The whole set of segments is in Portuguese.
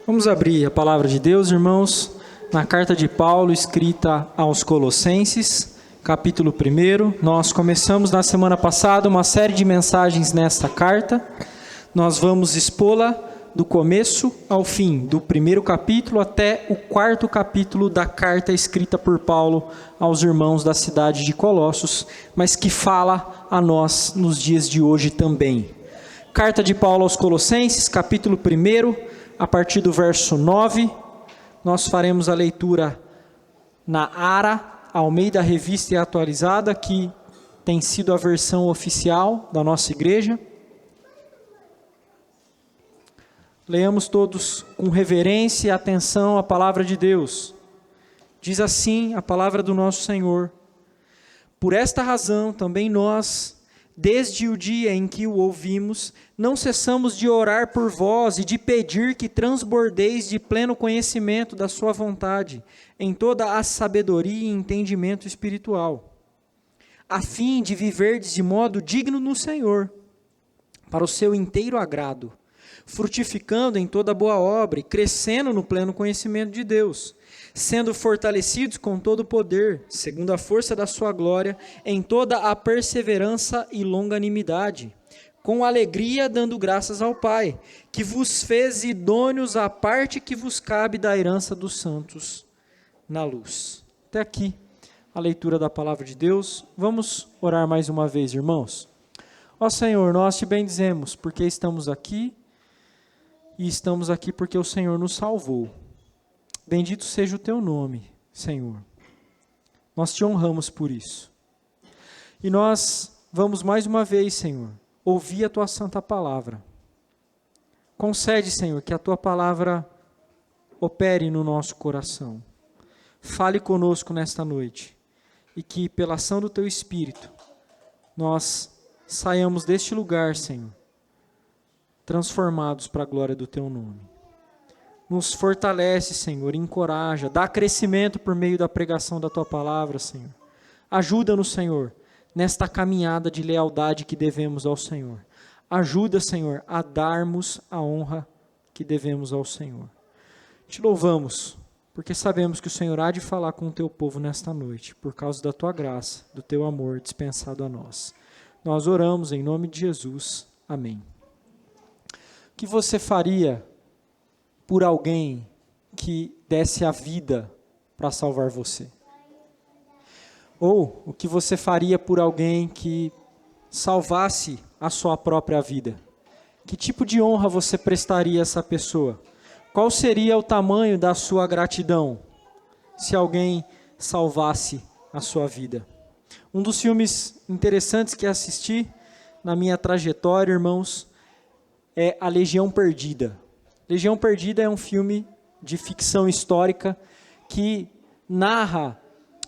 Vamos abrir a palavra de Deus, irmãos, na carta de Paulo, escrita aos Colossenses, capítulo 1. Nós começamos na semana passada uma série de mensagens nesta carta. Nós vamos expô-la do começo ao fim, do primeiro capítulo até o quarto capítulo da carta escrita por Paulo aos irmãos da cidade de Colossos, mas que fala a nós nos dias de hoje também. Carta de Paulo aos Colossenses, capítulo 1, a partir do verso 9, nós faremos a leitura na ARA, Almeida Revista e Atualizada, que tem sido a versão oficial da nossa igreja. Leamos todos com reverência e atenção a palavra de Deus. Diz assim a palavra do nosso Senhor: por esta razão também nós, desde o dia em que o ouvimos, não cessamos de orar por vós e de pedir que transbordeis de pleno conhecimento da sua vontade, em toda a sabedoria e entendimento espiritual, a fim de viverdes de modo digno no Senhor, para o seu inteiro agrado, frutificando em toda boa obra e crescendo no pleno conhecimento de Deus, sendo fortalecidos com todo o poder, segundo a força da sua glória, em toda a perseverança e longanimidade, com alegria dando graças ao Pai, que vos fez idôneos à parte que vos cabe da herança dos santos na luz. Até aqui a leitura da palavra de Deus. Vamos orar mais uma vez, irmãos. Ó Senhor, nós te bendizemos porque estamos aqui, e estamos aqui porque o Senhor nos salvou. Bendito seja o teu nome, Senhor. Nós te honramos por isso. E nós vamos mais uma vez, Senhor, ouvir a tua santa palavra. Concede, Senhor, que a tua palavra opere no nosso coração. Fale conosco nesta noite. E que, pela ação do teu Espírito, nós saiamos deste lugar, Senhor, transformados para a glória do teu nome. Nos fortalece, Senhor, encoraja, dá crescimento por meio da pregação da tua palavra, Senhor. Ajuda-nos, Senhor, nesta caminhada de lealdade que devemos ao Senhor. Ajuda, Senhor, a darmos a honra que devemos ao Senhor. Te louvamos, porque sabemos que o Senhor há de falar com o teu povo nesta noite, por causa da tua graça, do teu amor dispensado a nós. Nós oramos em nome de Jesus. Amém. O que você faria por alguém que desse a vida para salvar você? Ou o que você faria por alguém que salvasse a sua própria vida? Que tipo de honra você prestaria a essa pessoa? Qual seria o tamanho da sua gratidão se alguém salvasse a sua vida? Um dos filmes interessantes que assisti na minha trajetória, irmãos, é A Legião Perdida. Legião Perdida é um filme de ficção histórica que narra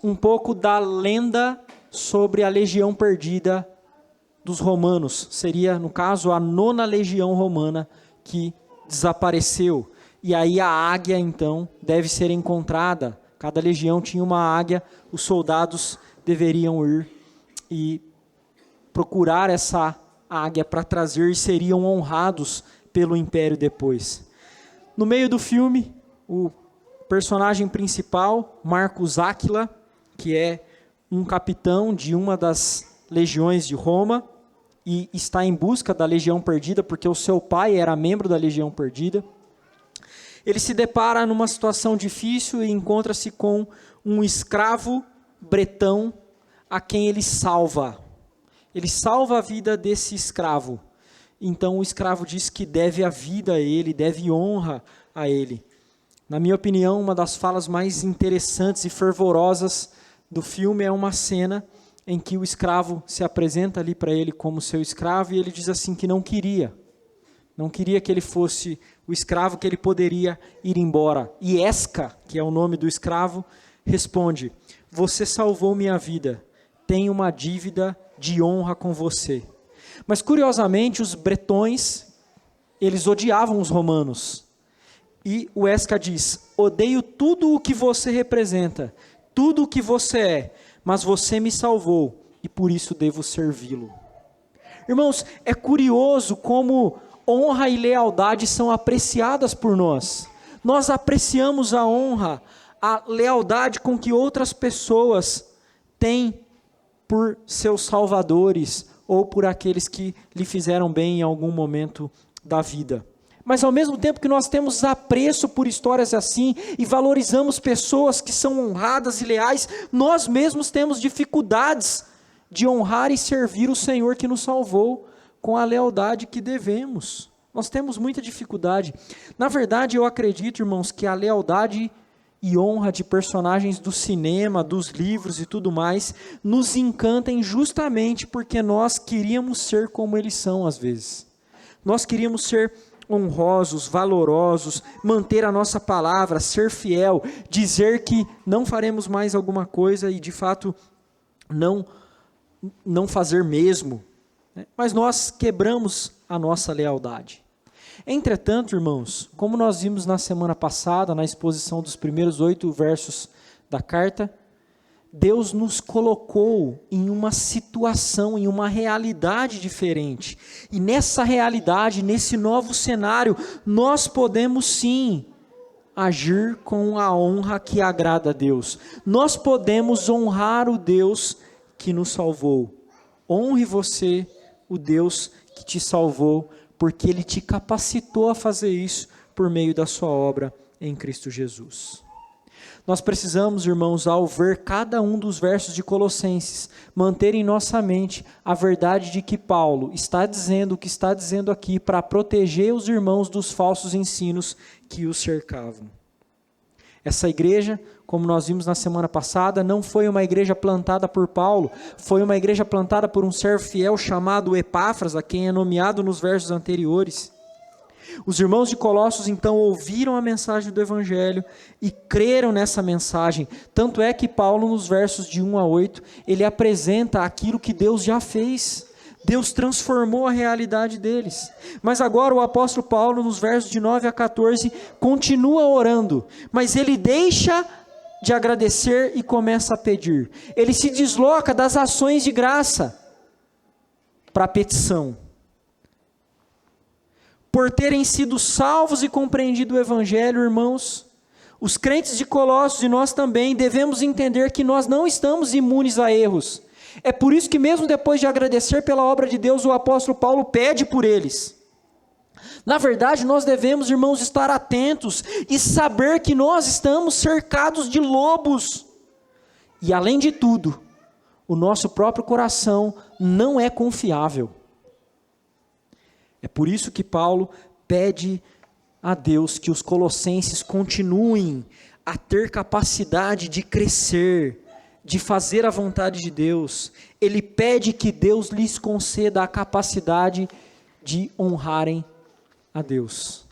um pouco da lenda sobre a Legião Perdida dos romanos. Seria, no caso, a 9ª Legião Romana que desapareceu. E aí a águia, então, deve ser encontrada. Cada legião tinha uma águia, os soldados deveriam ir e procurar essa águia para trazer e seriam honrados pelo império depois. No meio do filme, o personagem principal, Marcus Áquila, que é um capitão de uma das legiões de Roma e está em busca da Legião Perdida, porque o seu pai era membro da Legião Perdida. Ele se depara numa situação difícil e encontra-se com um escravo bretão a quem ele salva. Ele salva a vida desse escravo. Então o escravo diz que deve a vida a ele, deve honra a ele. Na minha opinião, uma das falas mais interessantes e fervorosas do filme é uma cena em que o escravo se apresenta ali para ele como seu escravo e ele diz assim que não queria que ele fosse o escravo, que ele poderia ir embora. E Esca, que é o nome do escravo, responde: você salvou minha vida, tenho uma dívida de honra com você. Mas curiosamente os bretões, eles odiavam os romanos. E o Esca diz: odeio tudo o que você representa, tudo o que você é, mas você me salvou e por isso devo servi-lo. Irmãos, é curioso como honra e lealdade são apreciadas por nós. Nós apreciamos a honra, a lealdade com que outras pessoas têm por seus salvadores ou por aqueles que lhe fizeram bem em algum momento da vida. Mas ao mesmo tempo que nós temos apreço por histórias assim e valorizamos pessoas que são honradas e leais, nós mesmos temos dificuldades de honrar e servir o Senhor que nos salvou com a lealdade que devemos. Nós temos muita dificuldade. Na verdade, eu acredito, irmãos, que a lealdade e honra de personagens do cinema, dos livros e tudo mais, nos encantem justamente porque nós queríamos ser como eles são às vezes. Nós queríamos ser honrosos, valorosos, manter a nossa palavra, ser fiel, dizer que não faremos mais alguma coisa e de fato não fazer mesmo. Mas nós quebramos a nossa lealdade. Entretanto, irmãos, como nós vimos na semana passada, na exposição dos primeiros 8 versos da carta, Deus nos colocou em uma situação, em uma realidade diferente. E nessa realidade, nesse novo cenário, nós podemos sim agir com a honra que agrada a Deus. Nós podemos honrar o Deus que nos salvou. Honre você, o Deus que te salvou, porque Ele te capacitou a fazer isso por meio da sua obra em Cristo Jesus. Nós precisamos, irmãos, ao ver cada um dos versos de Colossenses, manter em nossa mente a verdade de que Paulo está dizendo o que está dizendo aqui para proteger os irmãos dos falsos ensinos que os cercavam. Essa igreja, como nós vimos na semana passada, não foi uma igreja plantada por Paulo, foi uma igreja plantada por um servo fiel chamado Epáfras, a quem é nomeado nos versos anteriores. Os irmãos de Colossos então ouviram a mensagem do Evangelho e creram nessa mensagem. Tanto é que Paulo, nos versos de 1 a 8, ele apresenta aquilo que Deus já fez. Deus transformou a realidade deles. Mas agora o apóstolo Paulo, nos versos de 9 a 14, continua orando, mas ele deixa de agradecer e começa a pedir. Ele se desloca das ações de graça para a petição. Por terem sido salvos e compreendido o Evangelho, irmãos, os crentes de Colossos e nós também devemos entender que nós não estamos imunes a erros. É por isso que mesmo depois de agradecer pela obra de Deus, o apóstolo Paulo pede por eles. Na verdade, nós devemos, irmãos, estar atentos e saber que nós estamos cercados de lobos. E além de tudo, o nosso próprio coração não é confiável. É por isso que Paulo pede a Deus que os colossenses continuem a ter capacidade de crescer, de fazer a vontade de Deus. Ele pede que Deus lhes conceda a capacidade de honrarem a Deus.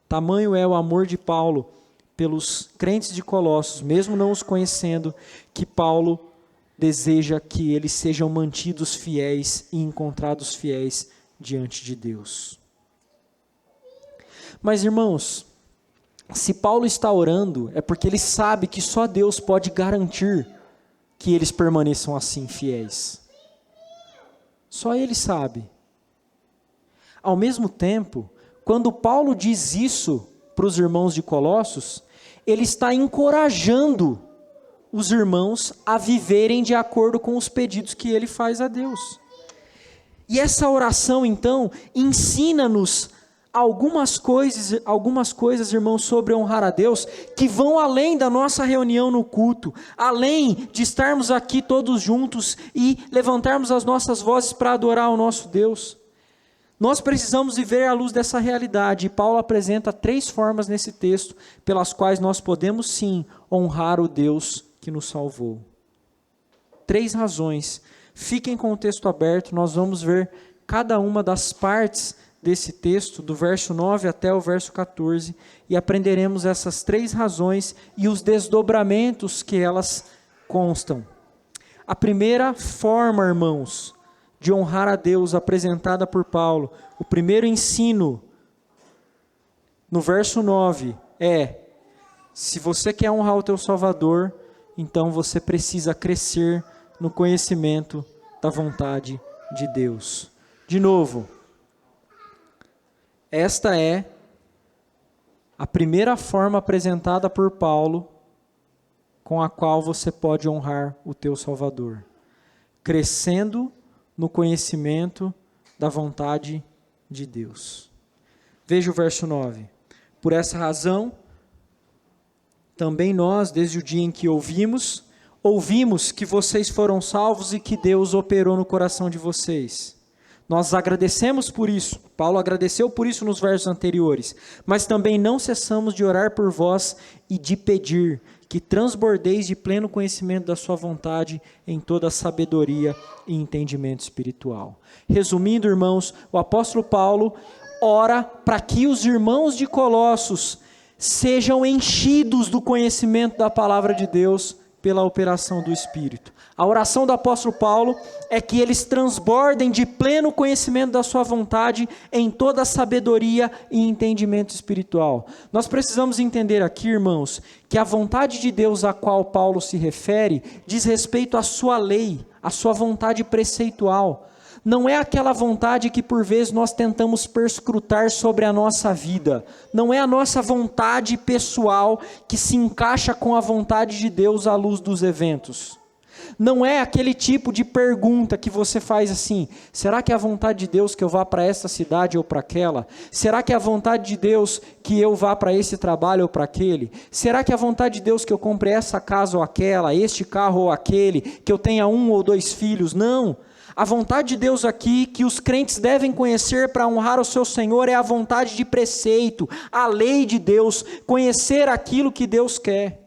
Tamanho é o amor de Paulo pelos crentes de Colossos, mesmo não os conhecendo, que Paulo deseja que eles sejam mantidos fiéis e encontrados fiéis diante de Deus. Mas, irmãos, se Paulo está orando, é porque ele sabe que só Deus pode garantir que eles permaneçam assim fiéis. Só Ele sabe. Ao mesmo tempo, quando Paulo diz isso para os irmãos de Colossos, ele está encorajando os irmãos a viverem de acordo com os pedidos que ele faz a Deus. E essa oração, então, ensina-nos algumas coisas, irmãos, sobre honrar a Deus, que vão além da nossa reunião no culto, além de estarmos aqui todos juntos e levantarmos as nossas vozes para adorar o nosso Deus. Nós precisamos viver à luz dessa realidade, e Paulo apresenta 3 formas nesse texto, pelas quais nós podemos sim honrar o Deus que nos salvou. 3 razões. Fiquem com o texto aberto, nós vamos ver cada uma das partes desse texto, do verso 9 até o verso 14, e aprenderemos essas 3 razões e os desdobramentos que elas constam. A primeira forma, irmãos, de honrar a Deus apresentada por Paulo, o primeiro ensino, no verso 9, é: se você quer honrar o teu Salvador, então você precisa crescer no conhecimento da vontade de Deus. De novo, esta é a primeira forma apresentada por Paulo com a qual você pode honrar o teu Salvador, crescendo no conhecimento da vontade de Deus. Veja o verso 9. Por essa razão, também nós, desde o dia em que ouvimos que vocês foram salvos e que Deus operou no coração de vocês. Nós agradecemos por isso. Paulo agradeceu por isso nos versos anteriores. Mas também não cessamos de orar por vós e de pedir que transbordeis de pleno conhecimento da sua vontade em toda sabedoria e entendimento espiritual. Resumindo, irmãos, o apóstolo Paulo ora para que os irmãos de Colossos sejam enchidos do conhecimento da palavra de Deus pela operação do Espírito. A oração do apóstolo Paulo é que eles transbordem de pleno conhecimento da sua vontade em toda sabedoria e entendimento espiritual. Nós precisamos entender aqui, irmãos, que a vontade de Deus a qual Paulo se refere diz respeito à sua lei, à sua vontade preceitual. Não é aquela vontade que por vezes nós tentamos perscrutar sobre a nossa vida. Não é a nossa vontade pessoal que se encaixa com a vontade de Deus à luz dos eventos. Não é aquele tipo de pergunta que você faz assim: será que é a vontade de Deus que eu vá para essa cidade ou para aquela? Será que é a vontade de Deus que eu vá para esse trabalho ou para aquele? Será que é a vontade de Deus que eu compre essa casa ou aquela, este carro ou aquele, que eu tenha 1 ou 2 filhos? Não. A vontade de Deus aqui, que os crentes devem conhecer para honrar o seu Senhor, é a vontade de preceito, a lei de Deus, conhecer aquilo que Deus quer.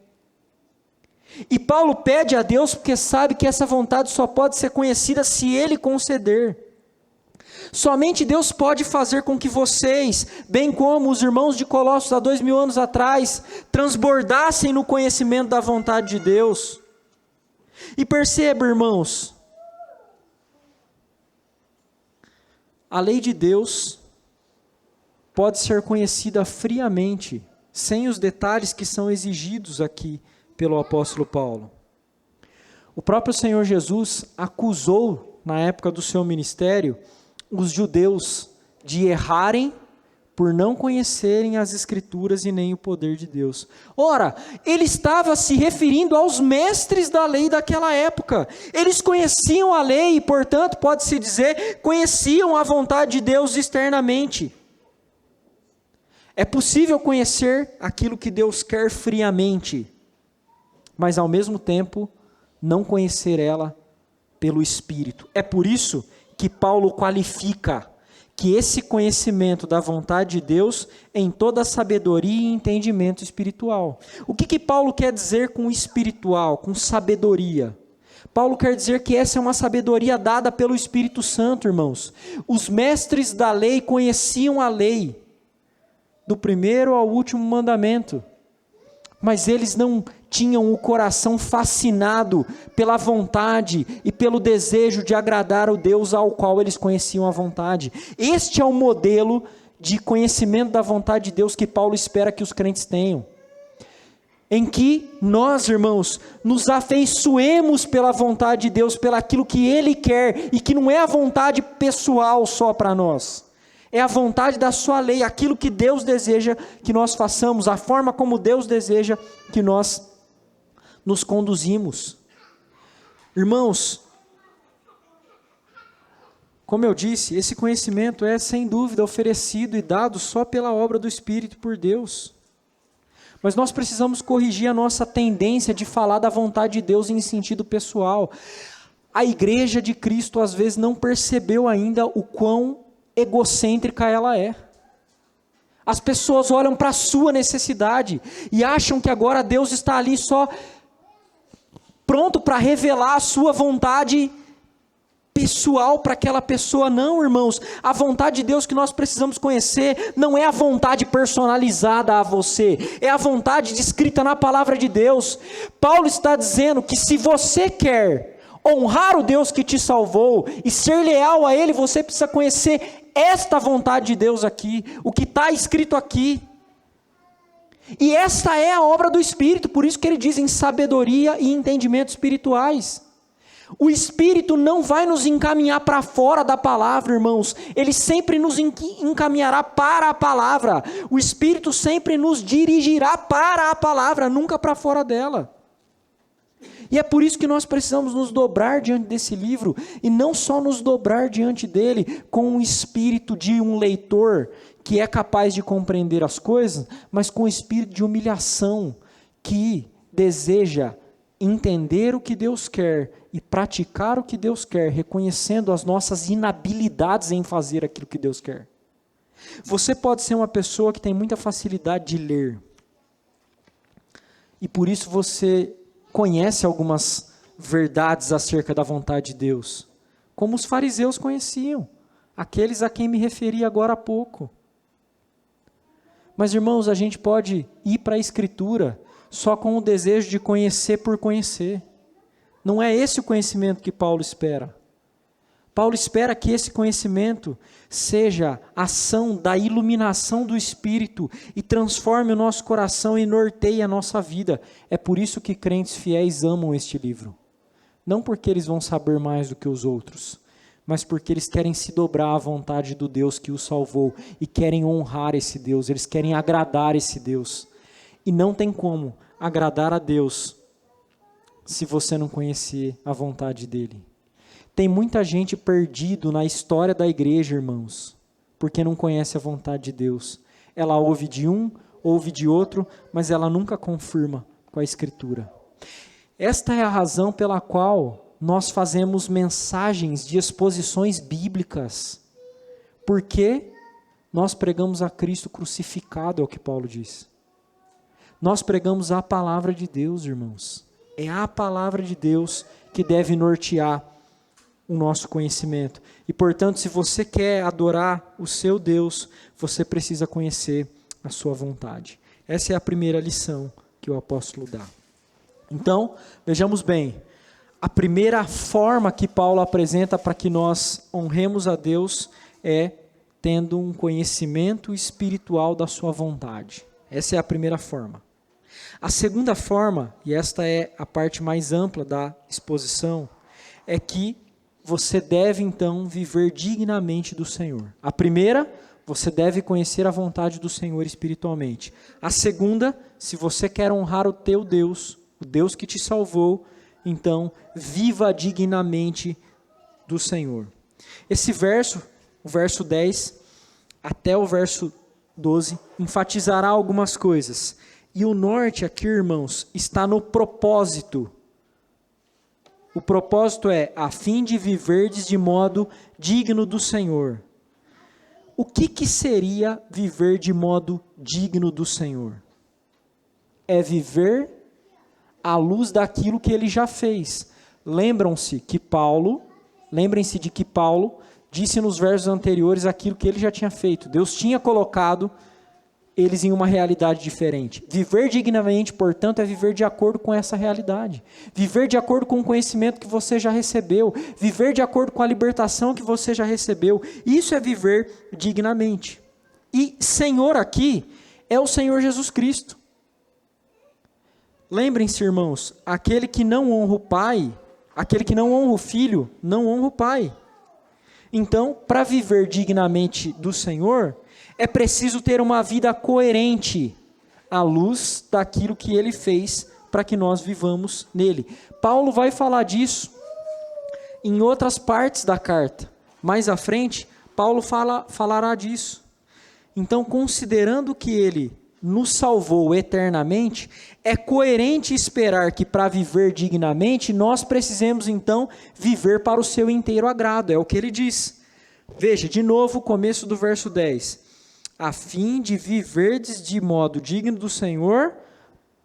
E Paulo pede a Deus porque sabe que essa vontade só pode ser conhecida se Ele conceder. Somente Deus pode fazer com que vocês, bem como os irmãos de Colossos há 2000 anos atrás, transbordassem no conhecimento da vontade de Deus. E perceba, irmãos, a lei de Deus pode ser conhecida friamente, sem os detalhes que são exigidos aqui pelo apóstolo Paulo. O próprio Senhor Jesus acusou, na época do seu ministério, os judeus de errarem por não conhecerem as Escrituras e nem o poder de Deus. Ora, ele estava se referindo aos mestres da lei daquela época. Eles conheciam a lei e, portanto, pode-se dizer, conheciam a vontade de Deus externamente. É possível conhecer aquilo que Deus quer friamente, mas ao mesmo tempo não conhecer ela pelo Espírito. É por isso que Paulo qualifica que esse conhecimento da vontade de Deus em toda sabedoria e entendimento espiritual. O que Paulo quer dizer com espiritual, com sabedoria? Paulo quer dizer que essa é uma sabedoria dada pelo Espírito Santo, irmãos. Os mestres da lei conheciam a lei, do primeiro ao último mandamento, mas eles não tinham o coração fascinado pela vontade e pelo desejo de agradar o Deus ao qual eles conheciam a vontade. Este é o modelo de conhecimento da vontade de Deus que Paulo espera que os crentes tenham. Em que nós, irmãos, nos afeiçoemos pela vontade de Deus, pelaquilo que Ele quer, e que não é a vontade pessoal só para nós. É a vontade da sua lei, aquilo que Deus deseja que nós façamos, a forma como Deus deseja que nós nos conduzimos. Irmãos, como eu disse, esse conhecimento é sem dúvida oferecido e dado só pela obra do Espírito por Deus. Mas nós precisamos corrigir a nossa tendência de falar da vontade de Deus em sentido pessoal. A igreja de Cristo às vezes não percebeu ainda o quão egocêntrica ela é. As pessoas olham para a sua necessidade e acham que agora Deus está ali só pronto para revelar a sua vontade pessoal para aquela pessoa. Não, irmãos, a vontade de Deus que nós precisamos conhecer não é a vontade personalizada a você, é a vontade descrita na palavra de Deus. Paulo está dizendo que se você quer honrar o Deus que te salvou e ser leal a Ele, você precisa conhecer esta vontade de Deus aqui, o que está escrito aqui. E esta é a obra do Espírito, por isso que ele diz em sabedoria e entendimento espirituais. O Espírito não vai nos encaminhar para fora da palavra, irmãos. Ele sempre nos encaminhará para a palavra. O Espírito sempre nos dirigirá para a palavra, nunca para fora dela. E é por isso que nós precisamos nos dobrar diante desse livro, e não só nos dobrar diante dele com o espírito de um leitor que é capaz de compreender as coisas, mas com o espírito de humilhação, que deseja entender o que Deus quer e praticar o que Deus quer, reconhecendo as nossas inabilidades em fazer aquilo que Deus quer. Você pode ser uma pessoa que tem muita facilidade de ler, e por isso você conhece algumas verdades acerca da vontade de Deus, como os fariseus conheciam, aqueles a quem me referi agora há pouco. Mas, irmãos, a gente pode ir para a Escritura só com o desejo de conhecer por conhecer. Não é esse o conhecimento que Paulo espera. Paulo espera que esse conhecimento seja ação da iluminação do Espírito e transforme o nosso coração e norteie a nossa vida. É por isso que crentes fiéis amam este livro. Não porque eles vão saber mais do que os outros, mas porque eles querem se dobrar à vontade do Deus que os salvou e querem honrar esse Deus, eles querem agradar esse Deus. E não tem como agradar a Deus se você não conhecer a vontade dele. Tem muita gente perdido na história da igreja, irmãos, porque não conhece a vontade de Deus. Ela ouve de um, ouve de outro, mas ela nunca confirma com a Escritura. Esta é a razão pela qual nós fazemos mensagens de exposições bíblicas, porque nós pregamos a Cristo crucificado, é o que Paulo diz. Nós pregamos a palavra de Deus, irmãos. É a palavra de Deus que deve nortear o nosso conhecimento. E, portanto, se você quer adorar o seu Deus, você precisa conhecer a sua vontade. Essa é a primeira lição que o apóstolo dá. Então, vejamos bem, a primeira forma que Paulo apresenta para que nós honremos a Deus é tendo um conhecimento espiritual da sua vontade. Essa é a primeira forma. A segunda forma, e esta é a parte mais ampla da exposição, é que você deve então viver dignamente do Senhor. A primeira, você deve conhecer a vontade do Senhor espiritualmente. A segunda, se você quer honrar o teu Deus, o Deus que te salvou, então viva dignamente do Senhor. Esse verso, o verso 10 até o verso 12, enfatizará algumas coisas. E o norte aqui, irmãos, está no propósito. O propósito é a fim de viverdes de modo digno do Senhor. O que seria viver de modo digno do Senhor? É viver à luz daquilo que ele já fez. Lembrem-se de que Paulo disse nos versos anteriores aquilo que ele já tinha feito. Deus tinha colocado eles em uma realidade diferente. Viver dignamente, portanto, é viver de acordo com essa realidade. Viver de acordo com o conhecimento que você já recebeu. Viver de acordo com a libertação que você já recebeu. Isso é viver dignamente. E Senhor aqui é o Senhor Jesus Cristo. Lembrem-se, irmãos, aquele que não honra o Pai, aquele que não honra o Filho, não honra o Pai. Então, para viver dignamente do Senhor, é preciso ter uma vida coerente à luz daquilo que Ele fez para que nós vivamos nele. Paulo vai falar disso em outras partes da carta. Mais à frente, Paulo falará disso. Então, considerando que Ele nos salvou eternamente, é coerente esperar que para viver dignamente, nós precisemos então viver para o seu inteiro agrado, é o que ele diz. Veja, de novo o começo do verso 10. A fim de viverdes de modo digno do Senhor,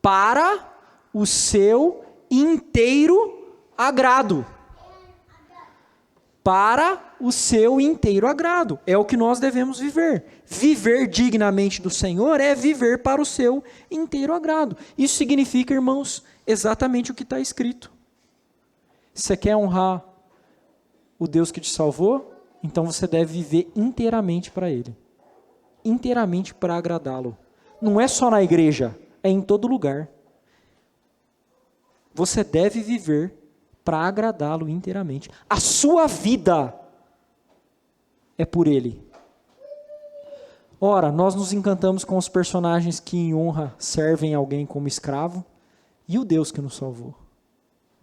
para o seu inteiro agrado. Para o seu inteiro agrado. É o que nós devemos viver. Viver dignamente do Senhor é viver para o seu inteiro agrado. Isso significa, irmãos, exatamente o que está escrito. Você quer honrar o Deus que te salvou? Então você deve viver inteiramente para Ele. Inteiramente para agradá-lo. Não é só na igreja, é em todo lugar. Você deve viver para agradá-lo inteiramente. A sua vida é por Ele. Ora, nós nos encantamos com os personagens que em honra servem alguém como escravo e o Deus que nos salvou.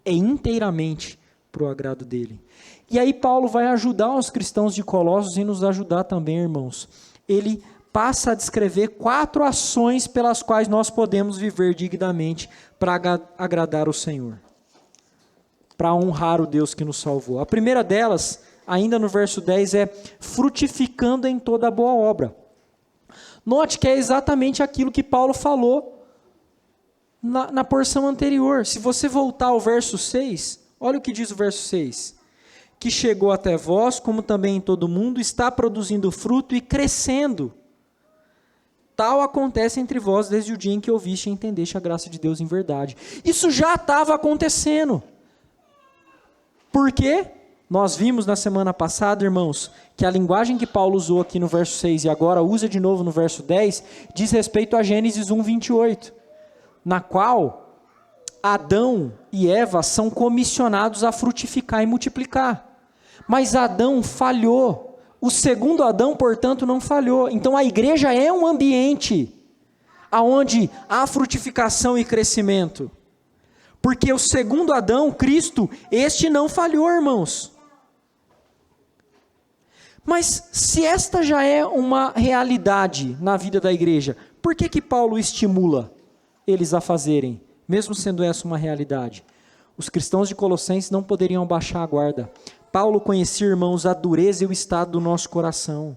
É inteiramente para o agrado dele. E aí Paulo vai ajudar os cristãos de Colossos e nos ajudar também, irmãos. Ele passa a descrever 4 ações pelas quais nós podemos viver dignamente para agradar o Senhor, para honrar o Deus que nos salvou. A primeira delas, ainda no verso 10, é frutificando em toda boa obra. Note que é exatamente aquilo que Paulo falou na porção anterior. Se você voltar ao verso 6, olha o que diz o verso 6. Que chegou até vós, como também em todo mundo, está produzindo fruto e crescendo. Tal acontece entre vós desde o dia em que ouviste e entendeste a graça de Deus em verdade. Isso já estava acontecendo. Por quê? Nós vimos na semana passada, irmãos, que a linguagem que Paulo usou aqui no verso 6 e agora usa de novo no verso 10, diz respeito a Gênesis 1, 28, na qual Adão e Eva são comissionados a frutificar e multiplicar. Mas Adão falhou. O segundo Adão, portanto, não falhou. Então a igreja é um ambiente onde há frutificação e crescimento. Porque o segundo Adão, Cristo, este não falhou, irmãos. Mas se esta já é uma realidade na vida da igreja, por que Paulo estimula eles a fazerem, mesmo sendo essa uma realidade? Os cristãos de Colossenses não poderiam baixar a guarda. Paulo conhecia, irmãos, a dureza e o estado do nosso coração.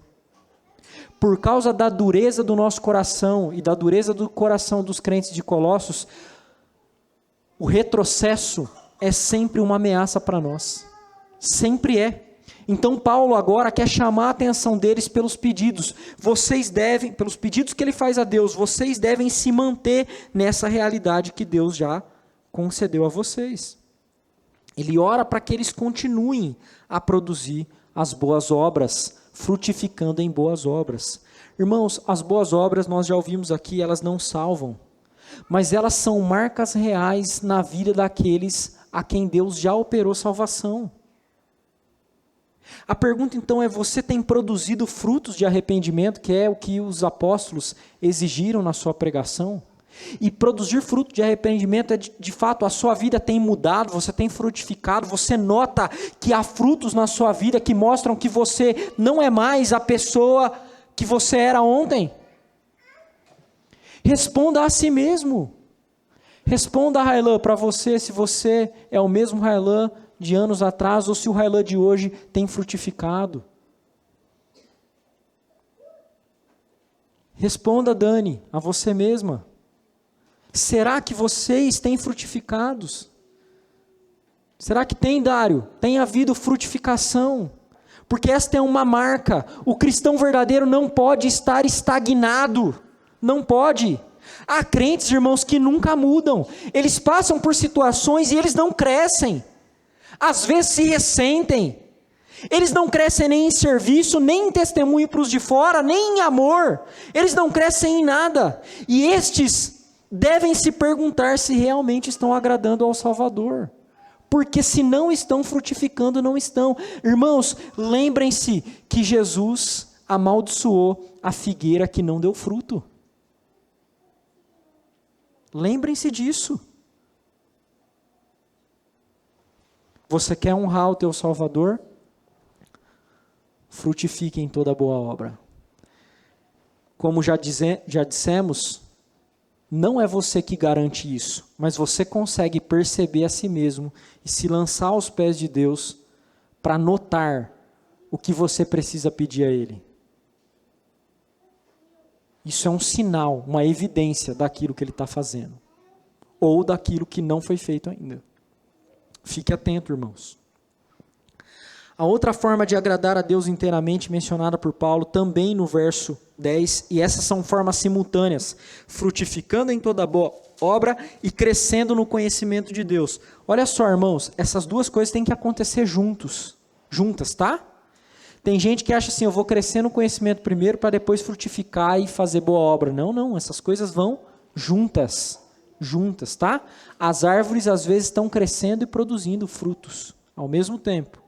Por causa da dureza do nosso coração e da dureza do coração dos crentes de Colossos, o retrocesso é sempre uma ameaça para nós. Sempre é. Então Paulo agora quer chamar a atenção deles pelos pedidos. Pelos pedidos que ele faz a Deus, vocês devem se manter nessa realidade que Deus já concedeu a vocês. Ele ora para que eles continuem a produzir as boas obras, frutificando em boas obras. Irmãos, as boas obras, nós já ouvimos aqui, elas não salvam, mas elas são marcas reais na vida daqueles a quem Deus já operou salvação. A pergunta então é: você tem produzido frutos de arrependimento, que é o que os apóstolos exigiram na sua pregação? E produzir fruto de arrependimento é de fato, a sua vida tem mudado, você tem frutificado, você nota que há frutos na sua vida que mostram que você não é mais a pessoa que você era ontem? Responda a si mesmo. Responda a Railan para você, se você é o mesmo Railan de anos atrás ou se o Railan de hoje tem frutificado. Responda, Dani, a você mesma. Será que vocês têm frutificados? Será que tem, Dário? Tem havido frutificação? Porque esta é uma marca. O cristão verdadeiro não pode estar estagnado. Não pode. Há crentes, irmãos, que nunca mudam. Eles passam por situações e eles não crescem. Às vezes se ressentem. Eles não crescem nem em serviço, nem em testemunho para os de fora, nem em amor. Eles não crescem em nada. E estes devem se perguntar se realmente estão agradando ao Salvador. Porque se não estão frutificando, não estão. Irmãos, lembrem-se que Jesus amaldiçoou a figueira que não deu fruto. Lembrem-se disso. Você quer honrar o teu Salvador? Frutifique em toda boa obra. Como já dissemos, não é você que garante isso, mas você consegue perceber a si mesmo e se lançar aos pés de Deus para notar o que você precisa pedir a Ele. Isso é um sinal, uma evidência daquilo que Ele está fazendo, ou daquilo que não foi feito ainda. Fique atento, irmãos. A outra forma de agradar a Deus inteiramente, mencionada por Paulo, também no verso 10, e essas são formas simultâneas, frutificando em toda boa obra e crescendo no conhecimento de Deus. Olha só, irmãos, essas duas coisas têm que acontecer juntas, tá? Tem gente que acha assim, eu vou crescer no conhecimento primeiro para depois frutificar e fazer boa obra. Não, essas coisas vão juntas. juntas, tá? As árvores às vezes estão crescendo e produzindo frutos ao mesmo tempo.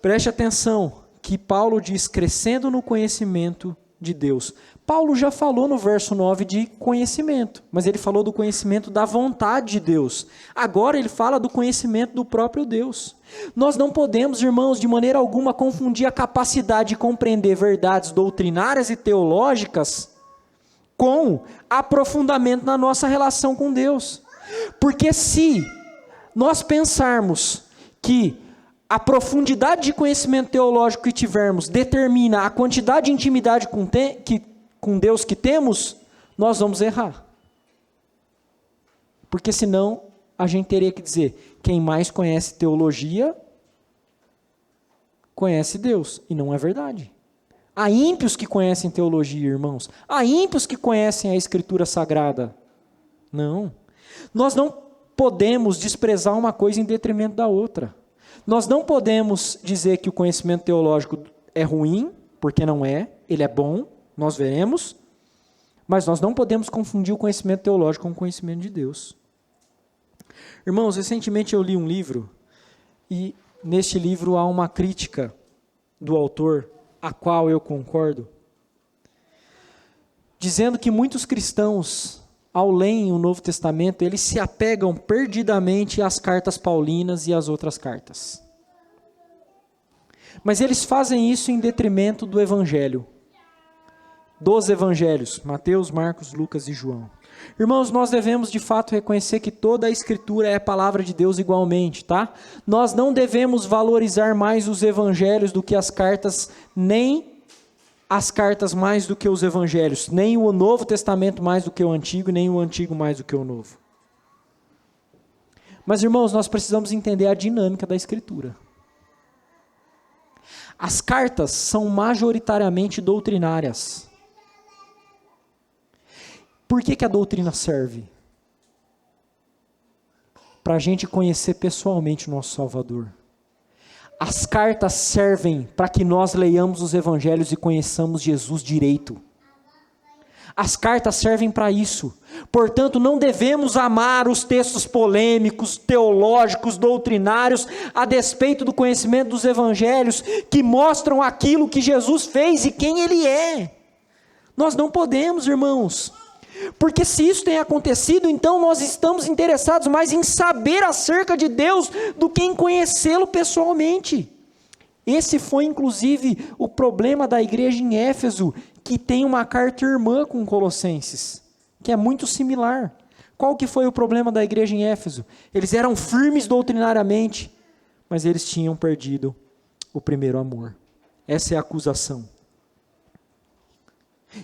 Preste atenção que Paulo diz crescendo no conhecimento de Deus. Paulo já falou no verso 9 de conhecimento, mas ele falou do conhecimento da vontade de Deus. Agora ele fala do conhecimento do próprio Deus. Nós não podemos, irmãos, de maneira alguma confundir a capacidade de compreender verdades doutrinárias e teológicas com aprofundamento na nossa relação com Deus. Porque se nós pensarmos que a profundidade de conhecimento teológico que tivermos determina a quantidade de intimidade com Deus que temos, nós vamos errar. Porque senão a gente teria que dizer, quem mais conhece teologia, conhece Deus. E não é verdade. Há ímpios que conhecem teologia, irmãos. Há ímpios que conhecem a Escritura Sagrada. Não. Nós não podemos desprezar uma coisa em detrimento da outra. Nós não podemos dizer que o conhecimento teológico é ruim, porque não é, ele é bom, nós veremos, mas nós não podemos confundir o conhecimento teológico com o conhecimento de Deus. Irmãos, recentemente eu li um livro, e neste livro há uma crítica do autor, a qual eu concordo, dizendo que muitos cristãos, ao lerem o Novo Testamento, eles se apegam perdidamente às cartas paulinas e às outras cartas. Mas eles fazem isso em detrimento do Evangelho. Dos Evangelhos, Mateus, Marcos, Lucas e João. Irmãos, nós devemos de fato reconhecer que toda a Escritura é a palavra de Deus igualmente, tá? Nós não devemos valorizar mais os Evangelhos do que as cartas, nem as cartas mais do que os evangelhos, nem o Novo Testamento mais do que o Antigo, nem o Antigo mais do que o Novo. Mas, irmãos, nós precisamos entender a dinâmica da Escritura. As cartas são majoritariamente doutrinárias. Por que a doutrina serve? Para a gente conhecer pessoalmente o nosso Salvador. As cartas servem para que nós leiamos os evangelhos e conheçamos Jesus direito. As cartas servem para isso. Portanto, não devemos amar os textos polêmicos, teológicos, doutrinários, a despeito do conhecimento dos evangelhos, que mostram aquilo que Jesus fez e quem Ele é. Nós não podemos, irmãos. Porque se isso tem acontecido, então nós estamos interessados mais em saber acerca de Deus do que em conhecê-lo pessoalmente. Esse foi inclusive o problema da igreja em Éfeso, que tem uma carta irmã com Colossenses, que é muito similar. Qual que foi o problema da igreja em Éfeso? Eles eram firmes doutrinariamente, mas eles tinham perdido o primeiro amor. Essa é a acusação.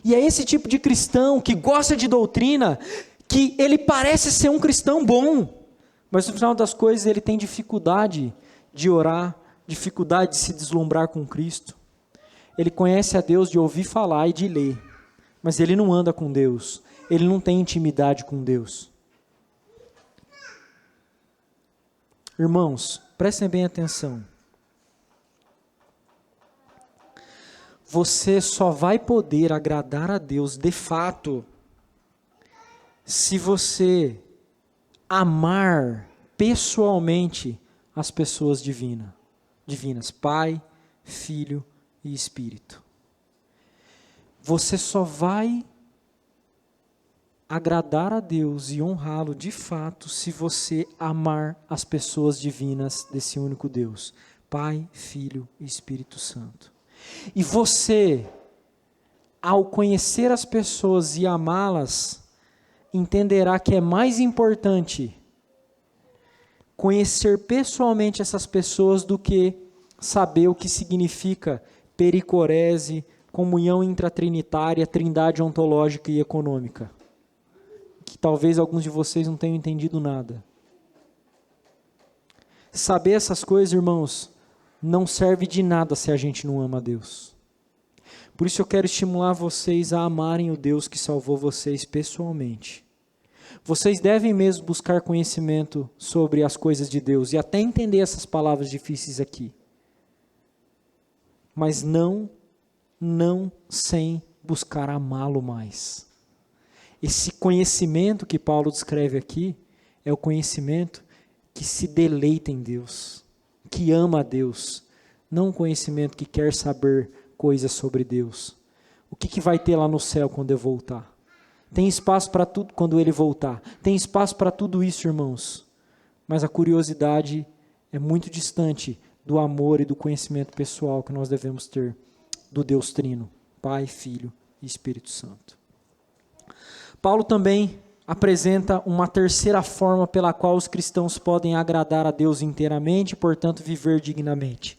E é esse tipo de cristão que gosta de doutrina, que ele parece ser um cristão bom, mas no final das coisas ele tem dificuldade de orar, dificuldade de se deslumbrar com Cristo. Ele conhece a Deus de ouvir falar e de ler, mas ele não anda com Deus, ele não tem intimidade com Deus. Irmãos, prestem bem atenção. Você só vai poder agradar a Deus de fato se você amar pessoalmente as pessoas divinas, Pai, Filho e Espírito. Você só vai agradar a Deus e honrá-lo de fato se você amar as pessoas divinas desse único Deus, Pai, Filho e Espírito Santo. E você, ao conhecer as pessoas e amá-las, entenderá que é mais importante conhecer pessoalmente essas pessoas do que saber o que significa pericorese, comunhão intratrinitária, trindade ontológica e econômica. Que talvez alguns de vocês não tenham entendido nada. Saber essas coisas, irmãos, não serve de nada se a gente não ama a Deus. Por isso eu quero estimular vocês a amarem o Deus que salvou vocês pessoalmente. Vocês devem mesmo buscar conhecimento sobre as coisas de Deus e até entender essas palavras difíceis aqui. Mas não sem buscar amá-lo mais. Esse conhecimento que Paulo descreve aqui é o conhecimento que se deleita em Deus, que ama a Deus, não um conhecimento que quer saber coisas sobre Deus. O que vai ter lá no céu quando eu voltar? Tem espaço para tudo quando ele voltar. Tem espaço para tudo isso, irmãos. Mas a curiosidade é muito distante do amor e do conhecimento pessoal que nós devemos ter do Deus Trino, Pai, Filho e Espírito Santo. Paulo também apresenta uma terceira forma pela qual os cristãos podem agradar a Deus inteiramente e, portanto, viver dignamente.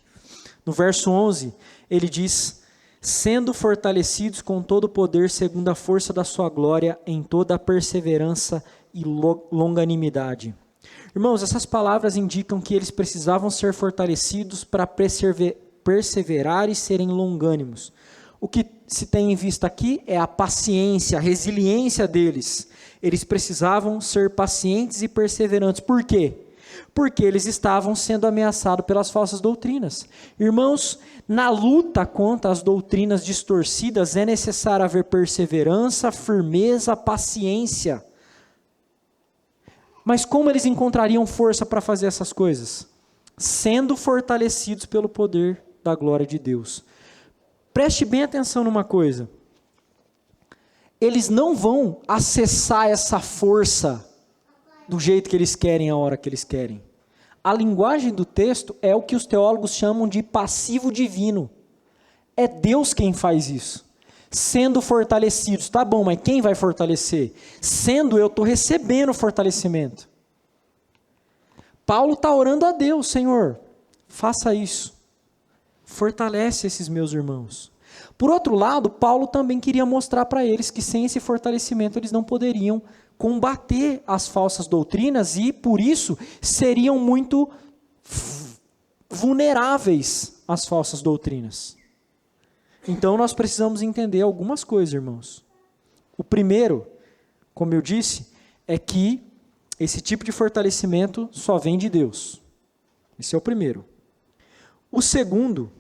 No verso 11, ele diz: sendo fortalecidos com todo o poder segundo a força da sua glória em toda a perseverança e longanimidade. Irmãos, essas palavras indicam que eles precisavam ser fortalecidos para perseverar e serem longânimos. O que se tem em vista aqui é a paciência, a resiliência deles. Eles precisavam ser pacientes e perseverantes. Por quê? Porque eles estavam sendo ameaçados pelas falsas doutrinas. Irmãos, na luta contra as doutrinas distorcidas é necessário haver perseverança, firmeza, paciência. Mas como eles encontrariam força para fazer essas coisas? Sendo fortalecidos pelo poder da glória de Deus. Preste bem atenção numa coisa. Eles não vão acessar essa força do jeito que eles querem, a hora que eles querem. A linguagem do texto é o que os teólogos chamam de passivo divino. É Deus quem faz isso. Sendo fortalecidos. Tá bom, mas quem vai fortalecer? Sendo eu estou recebendo fortalecimento. Paulo está orando a Deus: Senhor, faça isso. Fortalece esses meus irmãos. Por outro lado, Paulo também queria mostrar para eles que sem esse fortalecimento eles não poderiam combater as falsas doutrinas e, por isso, seriam muito vulneráveis às falsas doutrinas. Então, nós precisamos entender algumas coisas, irmãos. O primeiro, como eu disse, é que esse tipo de fortalecimento só vem de Deus. Esse é o primeiro. O segundo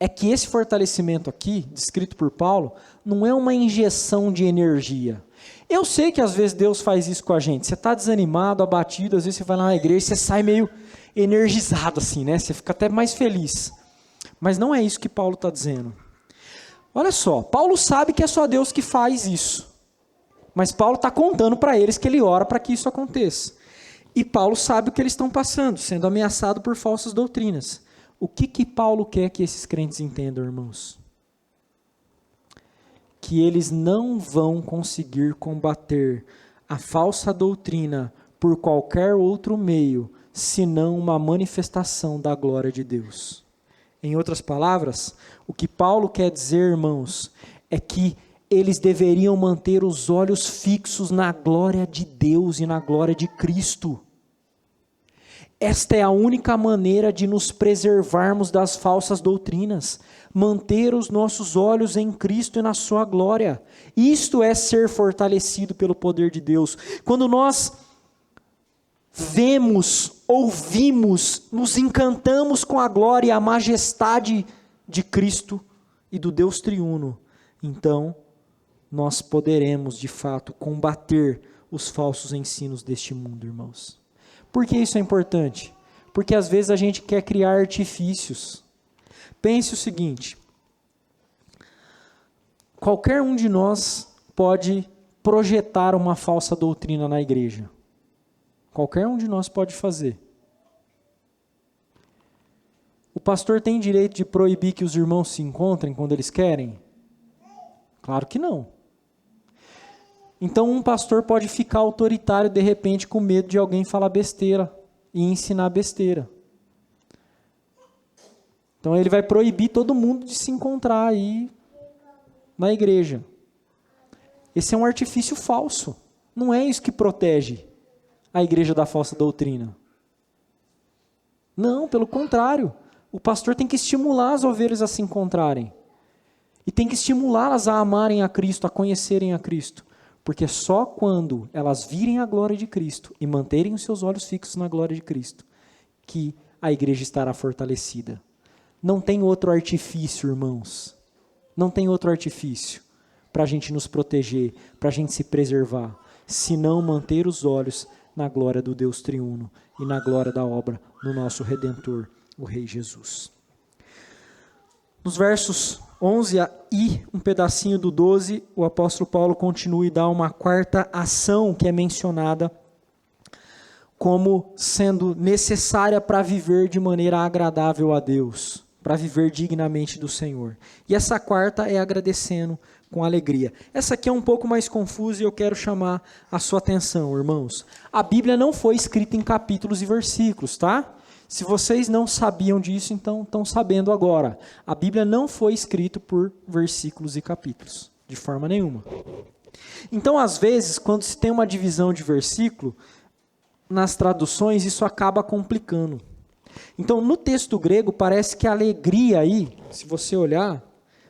é que esse fortalecimento aqui, descrito por Paulo, não é uma injeção de energia. Eu sei que às vezes Deus faz isso com a gente. Você está desanimado, abatido, às vezes você vai lá na igreja e você sai meio energizado assim, né? Você fica até mais feliz. Mas não é isso que Paulo está dizendo. Olha só, Paulo sabe que é só Deus que faz isso. Mas Paulo está contando para eles que ele ora para que isso aconteça. E Paulo sabe o que eles estão passando, sendo ameaçado por falsas doutrinas. O que Paulo quer que esses crentes entendam, irmãos? Que eles não vão conseguir combater a falsa doutrina por qualquer outro meio, senão uma manifestação da glória de Deus. Em outras palavras, o que Paulo quer dizer, irmãos, é que eles deveriam manter os olhos fixos na glória de Deus e na glória de Cristo. Esta é a única maneira de nos preservarmos das falsas doutrinas, manter os nossos olhos em Cristo e na sua glória. Isto é ser fortalecido pelo poder de Deus. Quando nós vemos, ouvimos, nos encantamos com a glória e a majestade de Cristo e do Deus triuno, então nós poderemos de fato combater os falsos ensinos deste mundo, irmãos. Por que isso é importante? Porque às vezes a gente quer criar artifícios. Pense o seguinte: qualquer um de nós pode projetar uma falsa doutrina na igreja. Qualquer um de nós pode fazer. O pastor tem direito de proibir que os irmãos se encontrem quando eles querem? Claro que não. Então um pastor pode ficar autoritário de repente com medo de alguém falar besteira e ensinar besteira. Então ele vai proibir todo mundo de se encontrar aí na igreja. Esse é um artifício falso. Não é isso que protege a igreja da falsa doutrina. Não, pelo contrário. O pastor tem que estimular as ovelhas a se encontrarem. E tem que estimulá-las a amarem a Cristo, a conhecerem a Cristo. Porque só quando elas virem a glória de Cristo e manterem os seus olhos fixos na glória de Cristo, que a igreja estará fortalecida. Não tem outro artifício, irmãos. Não tem outro artifício. para a gente nos proteger, para a gente se preservar, senão manter os olhos na glória do Deus triuno e na glória da obra do nosso Redentor, o Rei Jesus. Nos versos 11 e um pedacinho do 12, o apóstolo Paulo continua e dá uma quarta ação que é mencionada como sendo necessária para viver de maneira agradável a Deus, para viver dignamente do Senhor. E essa quarta é agradecendo com alegria. Essa aqui é um pouco mais confusa e eu quero chamar a sua atenção, irmãos. A Bíblia não foi escrita em capítulos e versículos, tá? Se vocês não sabiam disso, então estão sabendo agora. A Bíblia não foi escrita por versículos e capítulos, de forma nenhuma. Então, às vezes, quando se tem uma divisão de versículo, nas traduções isso acaba complicando. Então, no texto grego, parece que a alegria aí, se você olhar,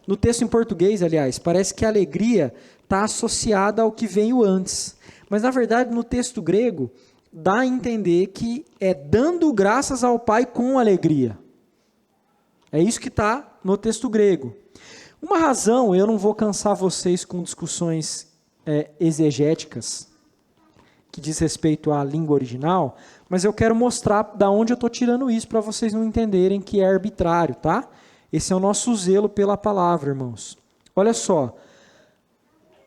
no texto em português, aliás, parece que a alegria está associada ao que veio antes. Mas, na verdade, no texto grego, dá a entender que é dando graças ao Pai com alegria. É isso que está no texto grego. Uma razão, eu não vou cansar vocês com discussões exegéticas, que diz respeito à língua original, mas eu quero mostrar da onde eu estou tirando isso, para vocês não entenderem que é arbitrário, tá? Esse é o nosso zelo pela palavra, irmãos. Olha só,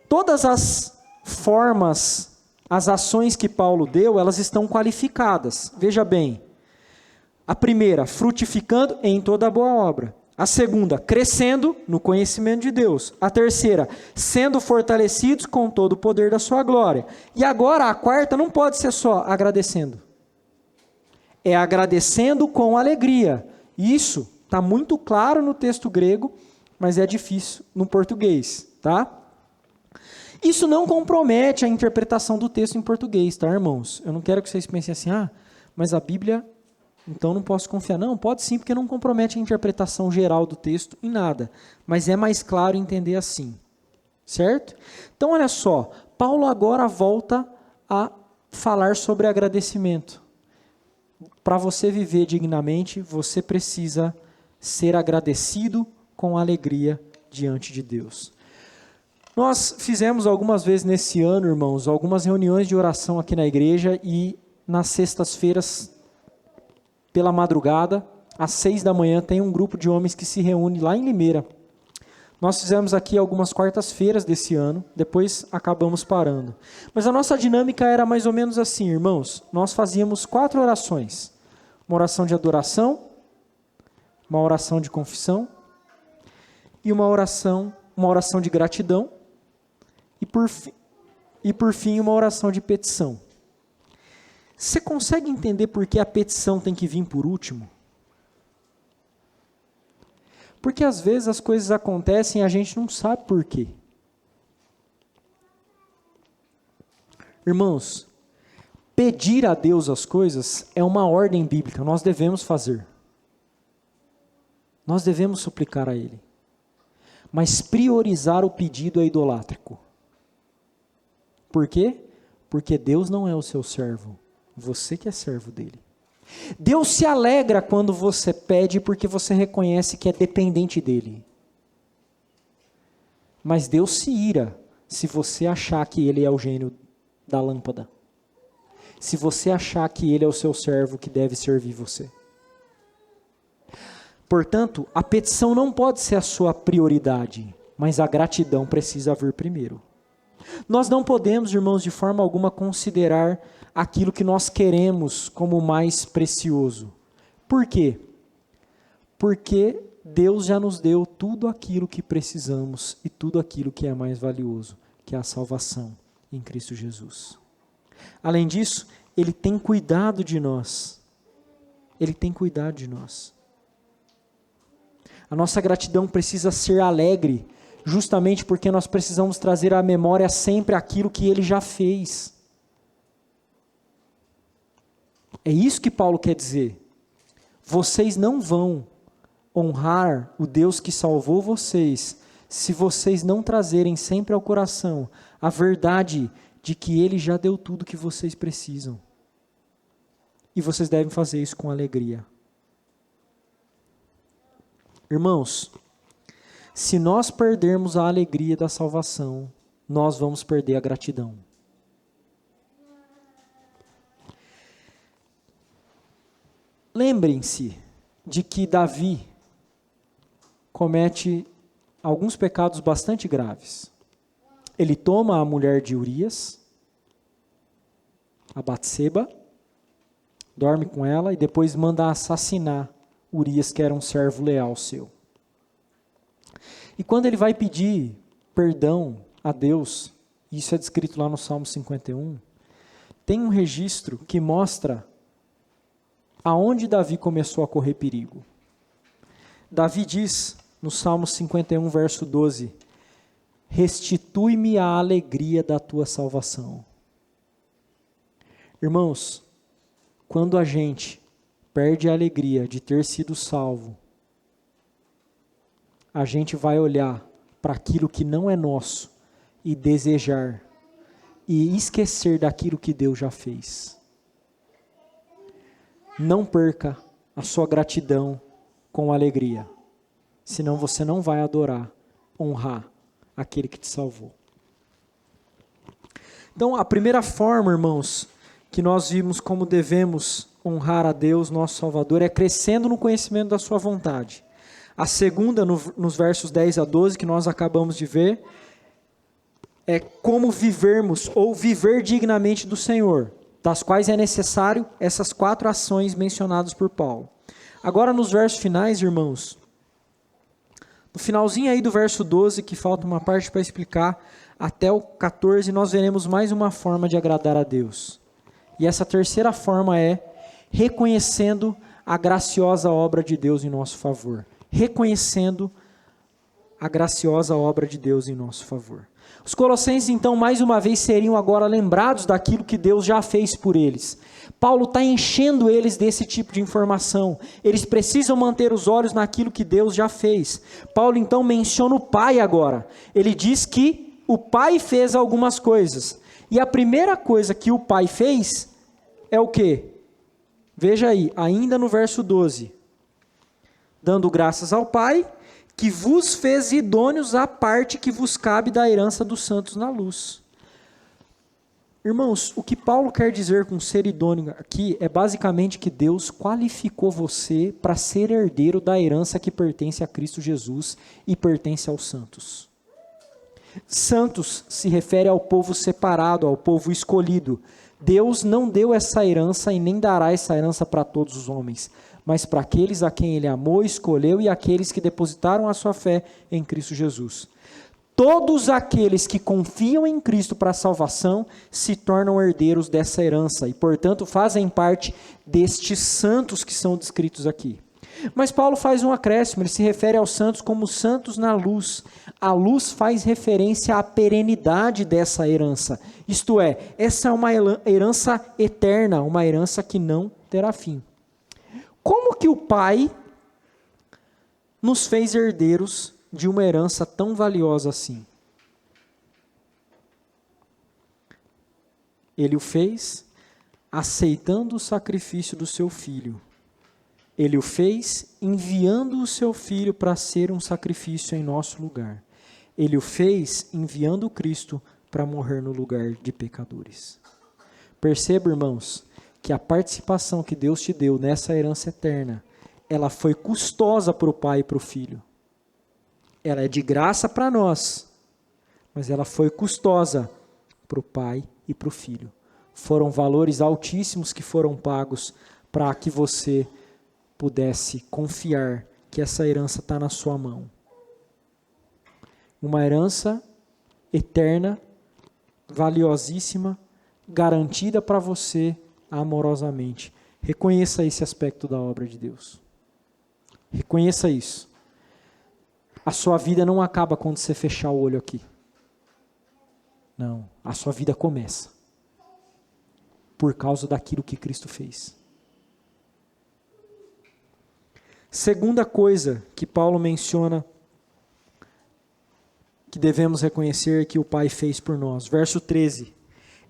todas as formas, as ações que Paulo deu, elas estão qualificadas. Veja bem, a primeira, frutificando em toda boa obra. A segunda, crescendo no conhecimento de Deus. A terceira, sendo fortalecidos com todo o poder da sua glória. E agora, a quarta não pode ser só agradecendo. É agradecendo com alegria. Isso está muito claro no texto grego, mas é difícil no português, tá? Isso não compromete a interpretação do texto em português, tá, irmãos? Eu não quero que vocês pensem assim, mas a Bíblia... Então não posso confiar. Não, pode sim, porque não compromete a interpretação geral do texto em nada. Mas é mais claro entender assim. Certo? Então olha só, Paulo agora volta a falar sobre agradecimento. Para você viver dignamente, você precisa ser agradecido com alegria diante de Deus. Nós fizemos algumas vezes nesse ano, irmãos, algumas reuniões de oração aqui na igreja e nas sextas-feiras, pela madrugada, às 6 da manhã, tem um grupo de homens que se reúne lá em Limeira. Nós fizemos aqui algumas quartas-feiras desse ano, depois acabamos parando. Mas a nossa dinâmica era mais ou menos assim, irmãos. Nós fazíamos 4 orações. Uma oração de adoração, uma oração de confissão e uma oração de gratidão e por fim uma oração de petição. Você consegue entender por que a petição tem que vir por último? Porque às vezes as coisas acontecem e a gente não sabe por quê. Irmãos, pedir a Deus as coisas é uma ordem bíblica, nós devemos fazer. Nós devemos suplicar a Ele. Mas priorizar o pedido é idolátrico. Por quê? Porque Deus não é o seu servo. Você que é servo dele. Deus se alegra quando você pede porque você reconhece que é dependente dele. Mas Deus se ira se você achar que ele é o gênio da lâmpada. Se você achar que ele é o seu servo que deve servir você. Portanto, a petição não pode ser a sua prioridade, mas a gratidão precisa vir primeiro. Nós não podemos, irmãos, de forma alguma considerar aquilo que nós queremos como mais precioso. Por quê? Porque Deus já nos deu tudo aquilo que precisamos e tudo aquilo que é mais valioso, que é a salvação em Cristo Jesus. Além disso, Ele tem cuidado de nós. Ele tem cuidado de nós. A nossa gratidão precisa ser alegre, justamente porque nós precisamos trazer à memória sempre aquilo que Ele já fez. É isso que Paulo quer dizer. Vocês não vão honrar o Deus que salvou vocês se vocês não trazerem sempre ao coração a verdade de que Ele já deu tudo que vocês precisam. E vocês devem fazer isso com alegria. Irmãos, Se nós perdermos a alegria da salvação, nós vamos perder a gratidão. Lembrem-se de que Davi comete alguns pecados bastante graves. Ele toma a mulher de Urias, a Batseba, dorme com ela e depois manda assassinar Urias, que era um servo leal seu. E quando ele vai pedir perdão a Deus, isso é descrito lá no Salmo 51, tem um registro que mostra aonde Davi começou a correr perigo. Davi diz no Salmo 51, verso 12, restitui-me a alegria da tua salvação. Irmãos, quando a gente perde a alegria de ter sido salvo, a gente vai olhar para aquilo que não é nosso e desejar e esquecer daquilo que Deus já fez. Não perca a sua gratidão com alegria, senão você não vai adorar, honrar aquele que te salvou. Então, a primeira forma, irmãos, que nós vimos como devemos honrar a Deus, nosso Salvador, é crescendo no conhecimento da sua vontade. A segunda, nos versos 10 a 12, que nós acabamos de ver, é como vivermos ou viver dignamente do Senhor, das quais é necessário essas 4 ações mencionadas por Paulo. Agora, nos versos finais, irmãos, no finalzinho aí do verso 12, que falta uma parte para explicar, até o 14, nós veremos mais uma forma de agradar a Deus. E essa terceira forma é reconhecendo a graciosa obra de Deus em nosso favor. Reconhecendo a graciosa obra de Deus em nosso favor. Os colossenses, então, mais uma vez, seriam agora lembrados daquilo que Deus já fez por eles. Paulo está enchendo eles desse tipo de informação. Eles precisam manter os olhos naquilo que Deus já fez. Paulo, então, menciona o Pai agora. Ele diz que o Pai fez algumas coisas. E a primeira coisa que o Pai fez é o quê? Veja aí, ainda no verso 12. Dando graças ao Pai, que vos fez idôneos à parte que vos cabe da herança dos santos na luz. Irmãos, o que Paulo quer dizer com ser idôneo aqui é basicamente que Deus qualificou você para ser herdeiro da herança que pertence a Cristo Jesus e pertence aos santos. Santos se refere ao povo separado, ao povo escolhido. Deus não deu essa herança e nem dará essa herança para todos os homens, mas para aqueles a quem Ele amou, escolheu e aqueles que depositaram a sua fé em Cristo Jesus. Todos aqueles que confiam em Cristo para a salvação se tornam herdeiros dessa herança e, portanto, fazem parte destes santos que são descritos aqui. Mas Paulo faz um acréscimo, ele se refere aos santos como santos na luz. A luz faz referência à perenidade dessa herança. Isto é, essa é uma herança eterna, uma herança que não terá fim. Como que o Pai nos fez herdeiros de uma herança tão valiosa assim? Ele o fez aceitando o sacrifício do seu filho. Ele o fez enviando o seu filho para ser um sacrifício em nosso lugar. Ele o fez enviando Cristo para morrer no lugar de pecadores. Perceba, irmãos, que a participação que Deus te deu nessa herança eterna, ela foi custosa para o Pai e para o Filho. Ela é de graça para nós, mas ela foi custosa para o Pai e para o Filho. Foram valores altíssimos que foram pagos para que você pudesse confiar que essa herança está na sua mão. Uma herança eterna, valiosíssima, garantida para você amorosamente. Reconheça esse aspecto da obra de Deus. Reconheça isso. A sua vida não acaba quando você fechar o olho aqui. Não, a sua vida começa. Por causa daquilo que Cristo fez. Segunda coisa que Paulo menciona que devemos reconhecer que o Pai fez por nós. Verso 13.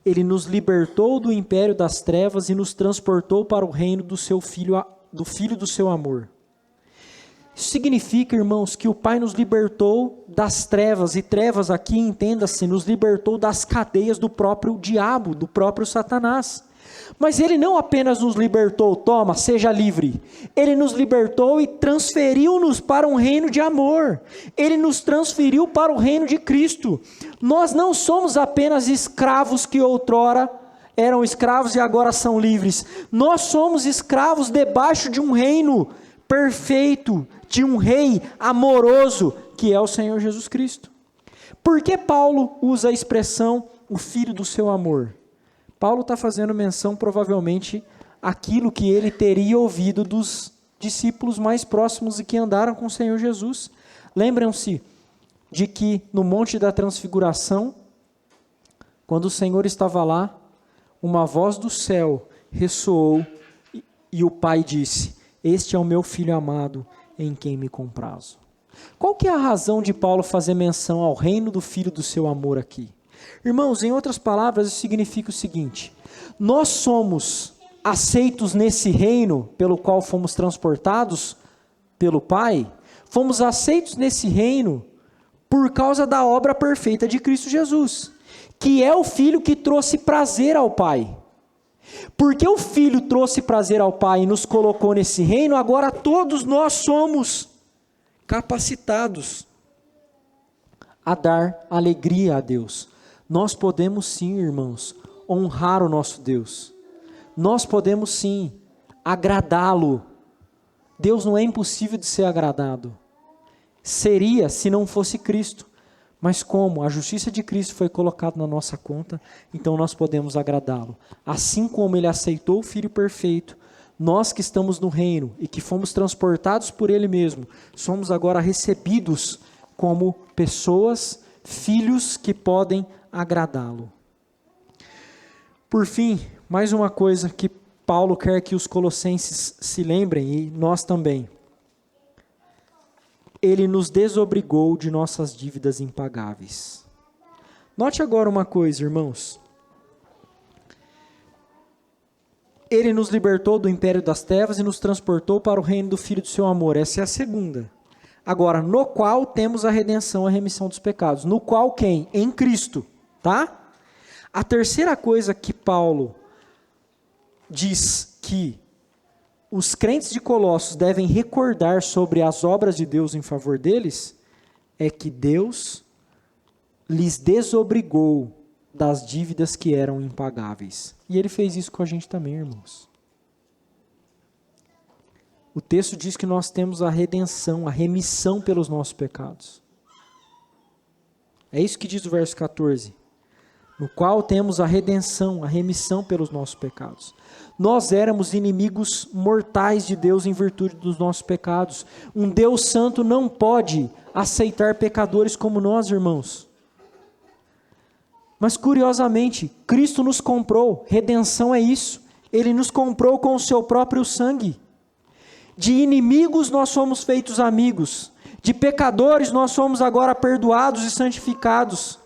Ele nos libertou do império das trevas e nos transportou para o reino do seu filho, do Filho do seu amor. Isso significa, irmãos, que o Pai nos libertou das trevas, e trevas aqui, entenda-se, nos libertou das cadeias do próprio diabo, do próprio Satanás. Mas Ele não apenas nos libertou, toma, seja livre. Ele nos libertou e transferiu-nos para um reino de amor. Ele nos transferiu para o reino de Cristo. Nós não somos apenas escravos que outrora eram escravos e agora são livres. Nós somos escravos debaixo de um reino perfeito, de um rei amoroso, que é o Senhor Jesus Cristo. Por que Paulo usa a expressão, o filho do seu amor? Paulo está fazendo menção, provavelmente, àquilo que ele teria ouvido dos discípulos mais próximos e que andaram com o Senhor Jesus. Lembram-se de que no Monte da Transfiguração, quando o Senhor estava lá, uma voz do céu ressoou e o Pai disse: este é o meu Filho amado, em quem me comprazo. Qual que é a razão de Paulo fazer menção ao reino do Filho do seu amor aqui? Irmãos, em outras palavras, isso significa o seguinte: nós somos aceitos nesse reino pelo qual fomos transportados pelo Pai, fomos aceitos nesse reino por causa da obra perfeita de Cristo Jesus, que é o Filho que trouxe prazer ao Pai. Porque o Filho trouxe prazer ao Pai e nos colocou nesse reino, agora todos nós somos capacitados a dar alegria a Deus. Nós podemos sim, irmãos, honrar o nosso Deus. Nós podemos sim agradá-lo. Deus não é impossível de ser agradado. Seria se não fosse Cristo. Mas como a justiça de Cristo foi colocada na nossa conta, então nós podemos agradá-lo. Assim como Ele aceitou o Filho perfeito, nós que estamos no reino e que fomos transportados por Ele mesmo, somos agora recebidos como pessoas, filhos que podem agradá-lo. Por fim, mais uma coisa que Paulo quer que os colossenses se lembrem, e nós também. Ele nos desobrigou de nossas dívidas impagáveis. Note agora uma coisa, irmãos. Ele nos libertou do império das trevas e nos transportou para o reino do Filho do seu amor. Essa é a segunda. Agora, no qual temos a redenção, a remissão dos pecados. No qual quem? Em Cristo. Tá? A terceira coisa que Paulo diz que os crentes de Colossos devem recordar sobre as obras de Deus em favor deles, é que Deus lhes desobrigou das dívidas que eram impagáveis. E Ele fez isso com a gente também, irmãos. O texto diz que nós temos a redenção, a remissão pelos nossos pecados. É isso que diz o verso 14. No qual temos a redenção, a remissão pelos nossos pecados. Nós éramos inimigos mortais de Deus em virtude dos nossos pecados. Um Deus santo não pode aceitar pecadores como nós, irmãos. Mas curiosamente, Cristo nos comprou. Redenção é isso. Ele nos comprou com o seu próprio sangue. De inimigos nós somos feitos amigos. De pecadores nós somos agora perdoados e santificados.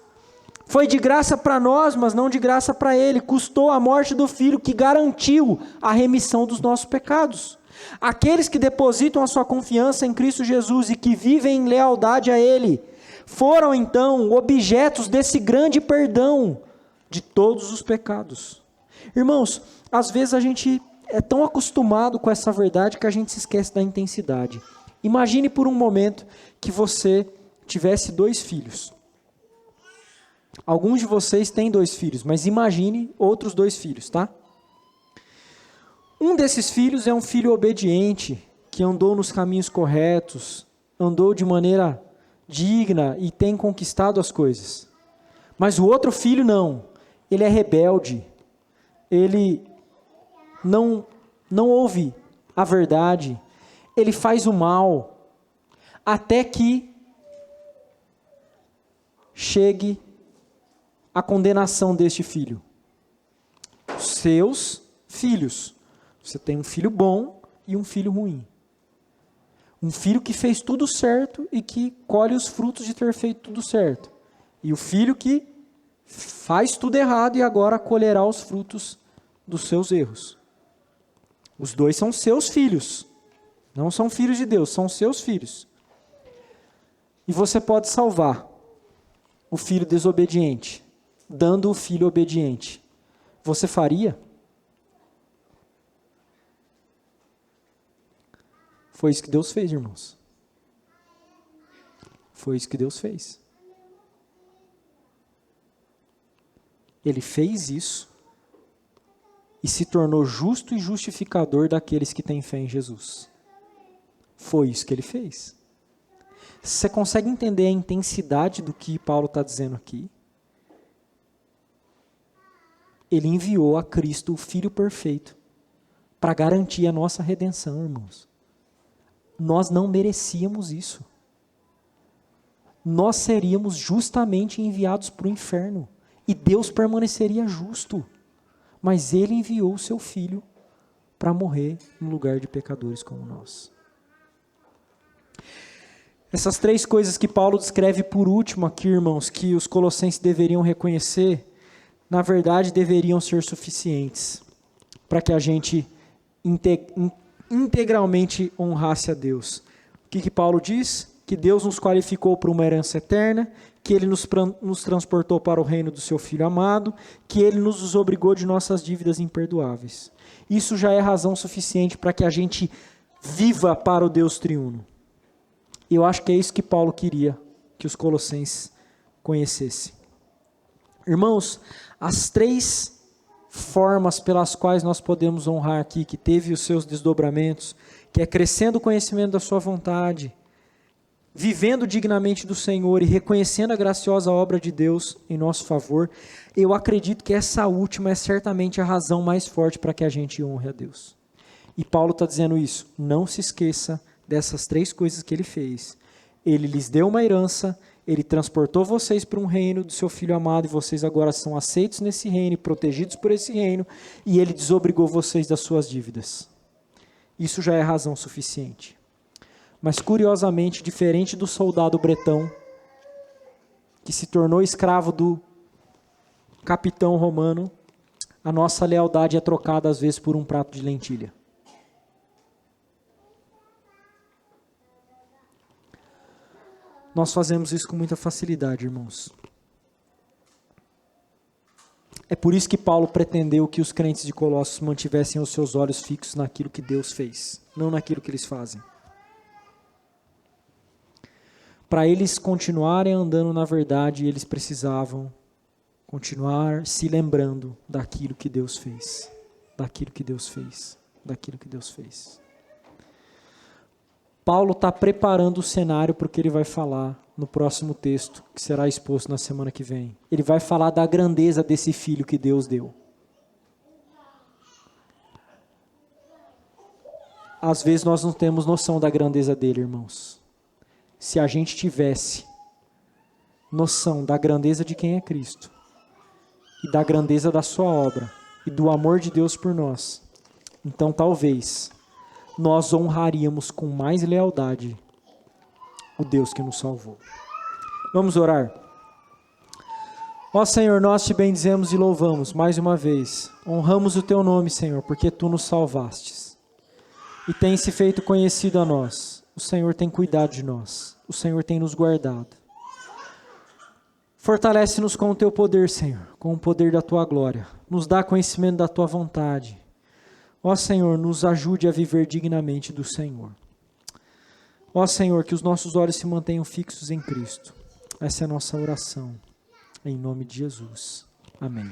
Foi de graça para nós, mas não de graça para Ele. Custou a morte do Filho, que garantiu a remissão dos nossos pecados. Aqueles que depositam a sua confiança em Cristo Jesus e que vivem em lealdade a Ele, foram então objetos desse grande perdão de todos os pecados. Irmãos, às vezes a gente é tão acostumado com essa verdade que a gente se esquece da intensidade. Imagine por um momento que você tivesse 2 filhos. Alguns de vocês têm 2 filhos, mas imagine outros 2 filhos, tá? Um desses filhos é um filho obediente, que andou nos caminhos corretos, andou de maneira digna e tem conquistado as coisas. Mas o outro filho não, ele é rebelde, ele não ouve a verdade, ele faz o mal, até que chegue a condenação deste filho. Seus filhos. Você tem um filho bom e um filho ruim. Um filho que fez tudo certo e que colhe os frutos de ter feito tudo certo. E o filho que faz tudo errado e agora colherá os frutos dos seus erros. Os 2 são seus filhos, Não são filhos de Deus, são seus filhos. E você pode salvar o filho desobediente, dando o filho obediente. Você faria? Foi isso que Deus fez, irmãos. Foi isso que Deus fez. Ele fez isso e se tornou justo e justificador daqueles que têm fé em Jesus. Foi isso que ele fez. Você consegue entender a intensidade do que Paulo está dizendo aqui? Ele enviou a Cristo, o Filho perfeito, para garantir a nossa redenção, irmãos. Nós não merecíamos isso. Nós seríamos justamente enviados para o inferno. E Deus permaneceria justo. Mas Ele enviou o seu Filho para morrer no lugar de pecadores como nós. Essas três coisas que Paulo descreve por último aqui, irmãos, que os colossenses deveriam reconhecer, na verdade deveriam ser suficientes para que a gente integralmente honrasse a Deus. O que Paulo diz? Que Deus nos qualificou para uma herança eterna, que Ele nos transportou para o reino do seu Filho amado, que Ele nos desobrigou de nossas dívidas imperdoáveis. Isso já é razão suficiente para que a gente viva para o Deus triuno. E eu acho que é isso que Paulo queria que os colossenses conhecessem. Irmãos, as três formas pelas quais nós podemos honrar aqui, que teve os seus desdobramentos, que é crescendo o conhecimento da sua vontade, vivendo dignamente do Senhor e reconhecendo a graciosa obra de Deus em nosso favor, eu acredito que essa última é certamente a razão mais forte para que a gente honre a Deus. E Paulo está dizendo isso, não se esqueça dessas três coisas que ele fez. Ele lhes deu uma herança, ele transportou vocês para um reino do seu Filho amado, e vocês agora são aceitos nesse reino, protegidos por esse reino, e ele desobrigou vocês das suas dívidas. Isso já é razão suficiente. Mas curiosamente, diferente do soldado bretão, que se tornou escravo do capitão romano, a nossa lealdade é trocada às vezes por um prato de lentilha. Nós fazemos isso com muita facilidade, irmãos. É por isso que Paulo pretendeu que os crentes de Colossos mantivessem os seus olhos fixos naquilo que Deus fez, não naquilo que eles fazem. Para eles continuarem andando na verdade, eles precisavam continuar se lembrando daquilo que Deus fez, daquilo que Deus fez, daquilo que Deus fez. Paulo está preparando o cenário para o que ele vai falar no próximo texto, que será exposto na semana que vem. Ele vai falar da grandeza desse filho que Deus deu. Às vezes nós não temos noção da grandeza dele, irmãos. Se a gente tivesse noção da grandeza de quem é Cristo, e da grandeza da sua obra, e do amor de Deus por nós, então talvez nós honraríamos com mais lealdade o Deus que nos salvou. Vamos orar. Ó Senhor, nós te bendizemos e louvamos mais uma vez. Honramos o teu nome, Senhor, porque tu nos salvastes. E tem se feito conhecido a nós. O Senhor tem cuidado de nós. O Senhor tem nos guardado. Fortalece-nos com o teu poder, Senhor, com o poder da tua glória. Nos dá conhecimento da tua vontade. Ó Senhor, nos ajude a viver dignamente do Senhor. Ó Senhor, que os nossos olhos se mantenham fixos em Cristo. Essa é a nossa oração. Em nome de Jesus. Amém.